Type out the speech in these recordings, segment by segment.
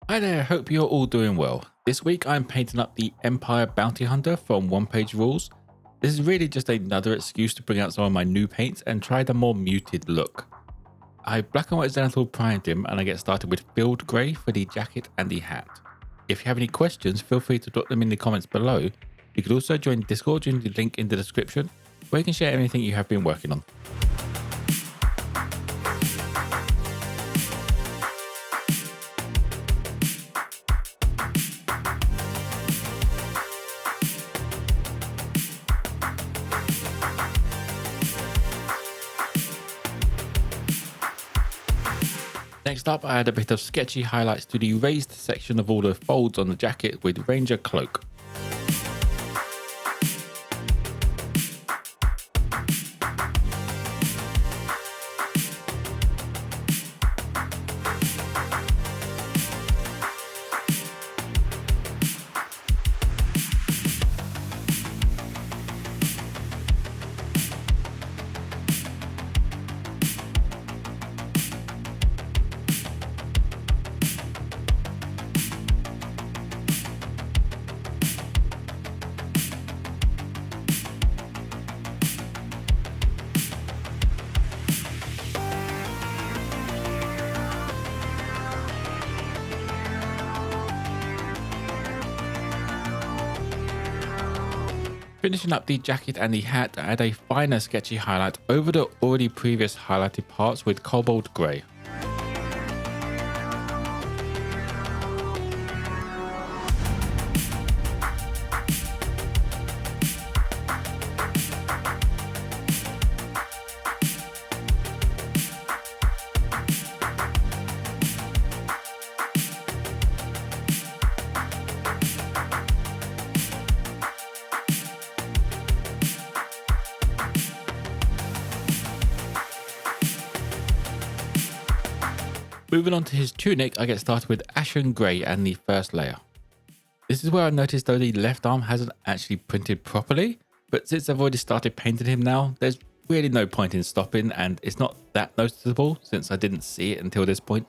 Hi there, hope you're all doing well. This week I'm painting up the Empire Bounty Hunter from One Page Rules. This is really just another excuse to bring out some of my new paints and try the more muted look. I black and white Xanathal primed him and I get started with Field Grey for the jacket and the hat. If you have any questions, feel free to drop them in the comments below. You could also join Discord using the link in the description where you can share anything you have been working on. Next up, I had a bit of sketchy highlights to the raised section of all the folds on the jacket with Ranger Cloak. Finishing up the jacket and the hat, I had a finer sketchy highlight over the already previous highlighted parts with Kobold Grey. Moving on to his tunic, I get started with Ashen Grey and the first layer. This is where I noticed though the left arm hasn't actually printed properly, but since I've already started painting him now, there's really no point in stopping and it's not that noticeable since I didn't see it until this point.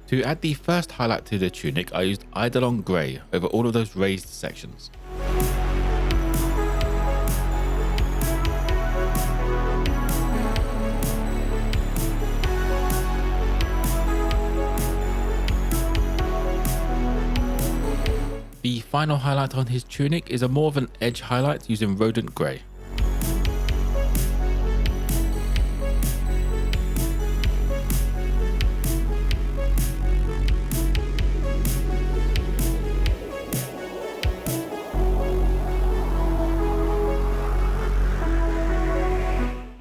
To add the first highlight to the tunic, I used Eidolon Grey over all of those raised sections. The final highlight on his tunic is a more of an edge highlight using Rodent Grey.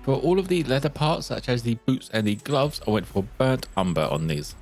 For all of the leather parts, such as the boots and the gloves, I went for burnt umber on these.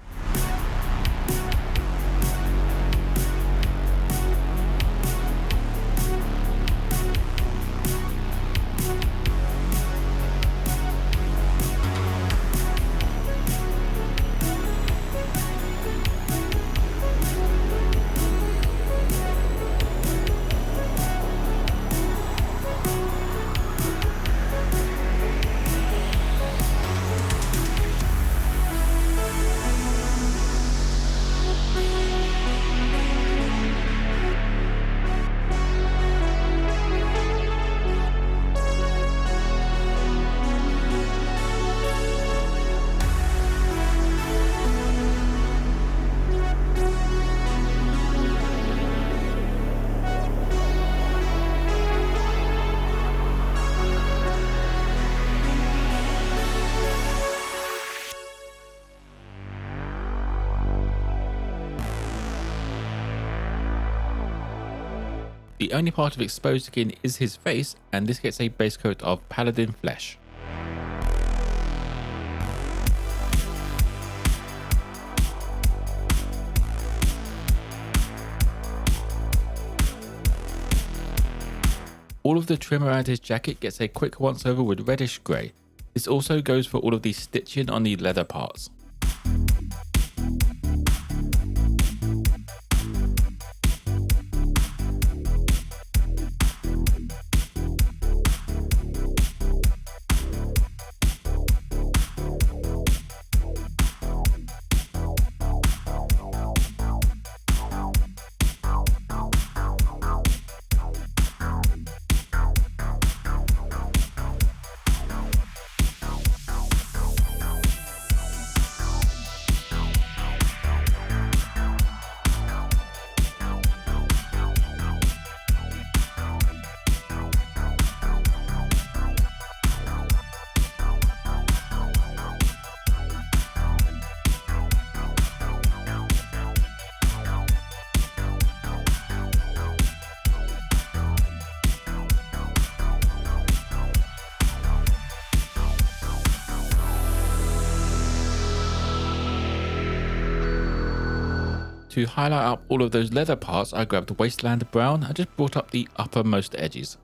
The only part of exposed skin is his face, and this gets a base coat of Paladin flesh. All of the trim around his jacket gets a quick once over with Reddish Grey. This also goes for all of the stitching on the leather parts. To highlight up all of those leather parts, I grabbed the Wasteland brown and just brought up the uppermost edges.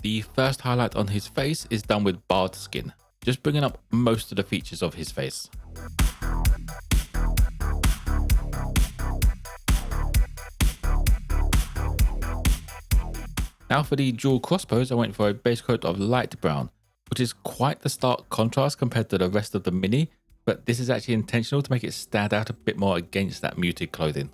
The first highlight on his face is done with barred skin, just bringing up most of the features of his face. Now for the dual crossbows, I went for a base coat of light brown, which is quite the stark contrast compared to the rest of the mini, but this is actually intentional to make it stand out a bit more against that muted clothing.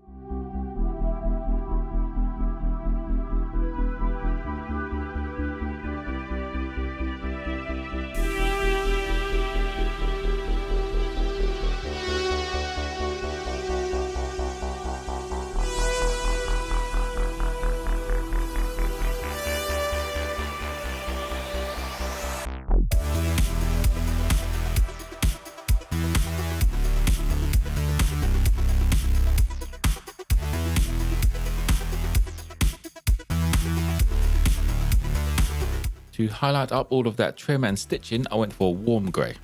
To highlight up all of that trim and stitching, I went for warm grey.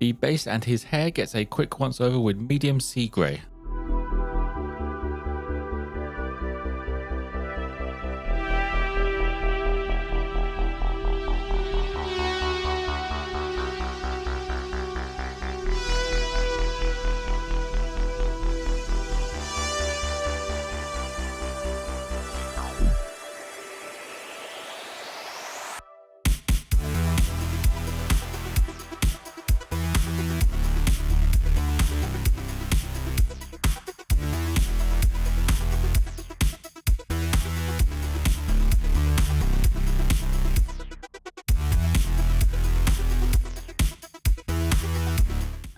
The base and his hair gets a quick once over with medium sea grey.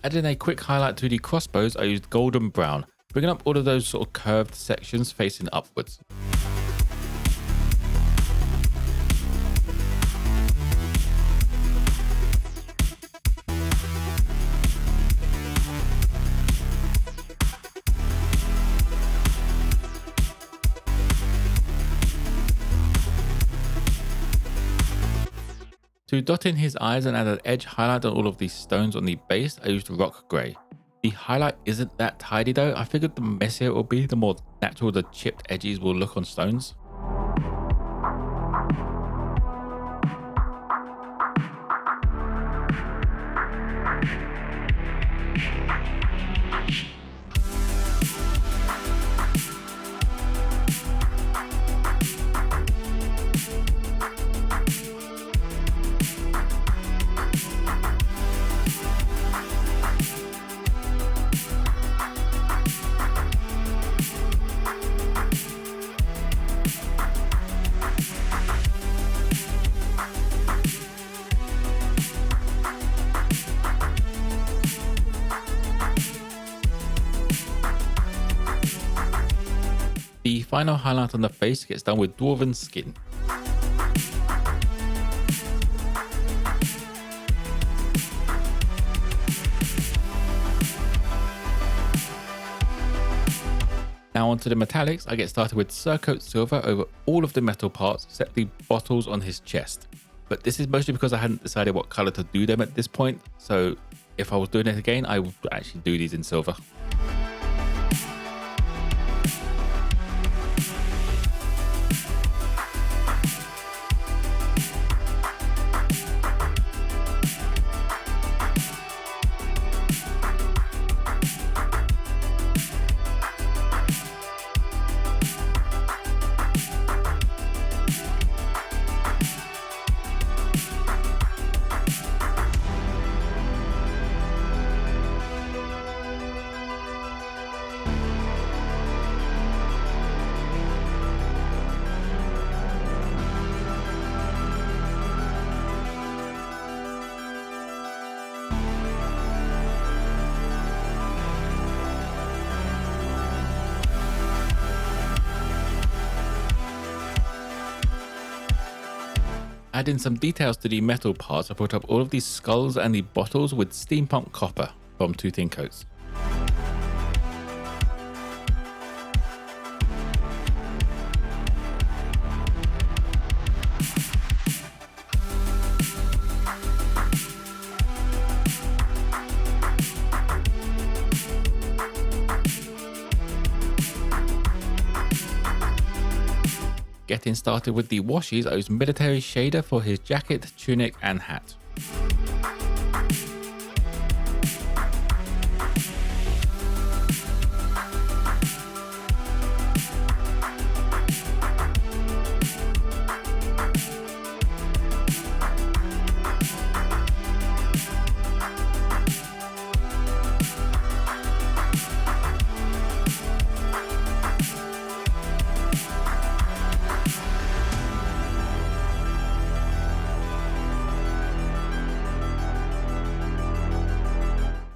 Adding a quick highlight to the crossbows, I used golden brown, bringing up all of those sort of curved sections facing upwards. To dot in his eyes and add an edge highlight on all of these stones on the base, I used rock grey. The highlight isn't that tidy though. I figured the messier it will be, the more natural the chipped edges will look on stones. The final highlight on the face gets done with Dwarven skin. Now onto the metallics. I get started with Surcoat Silver over all of the metal parts, except the bottles on his chest. But this is mostly because I hadn't decided what color to do them at this point, so if I was doing it again, I would actually do these in silver. Adding some details to the metal parts, I put up all of these skulls and the bottles with Steampunk copper from 2 thin coats. Getting started with the washes, I used military shader for his jacket, tunic and hat.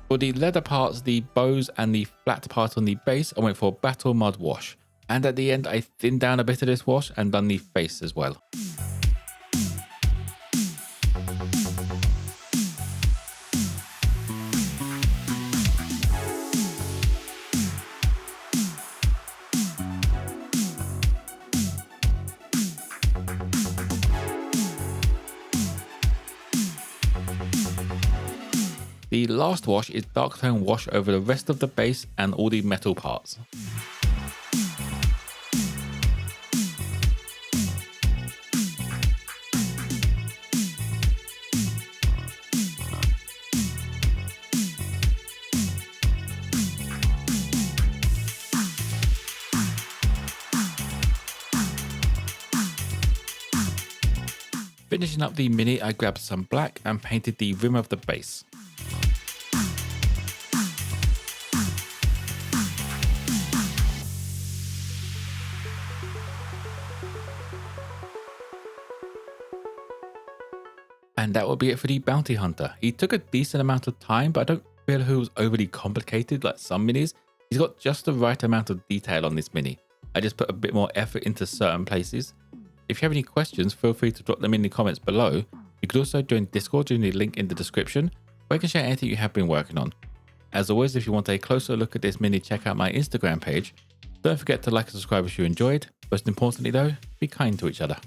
For the leather parts, the bows and the flat part on the base, I went for battle mud wash. And at the end, I thinned down a bit of this wash and done the face as well. The last wash is dark tone wash over the rest of the base and all the metal parts. Finishing up the mini, I grabbed some black and painted the rim of the base. And that will be it for the Bounty Hunter. He took a decent amount of time, but I don't feel he was overly complicated like some minis. He's got just the right amount of detail on this mini. I just put a bit more effort into certain places. If you have any questions, feel free to drop them in the comments below. You could also join Discord using the link in the description, where you can share anything you have been working on. As always, if you want a closer look at this mini, check out my Instagram page. Don't forget to like and subscribe if you enjoyed. Most importantly though, be kind to each other.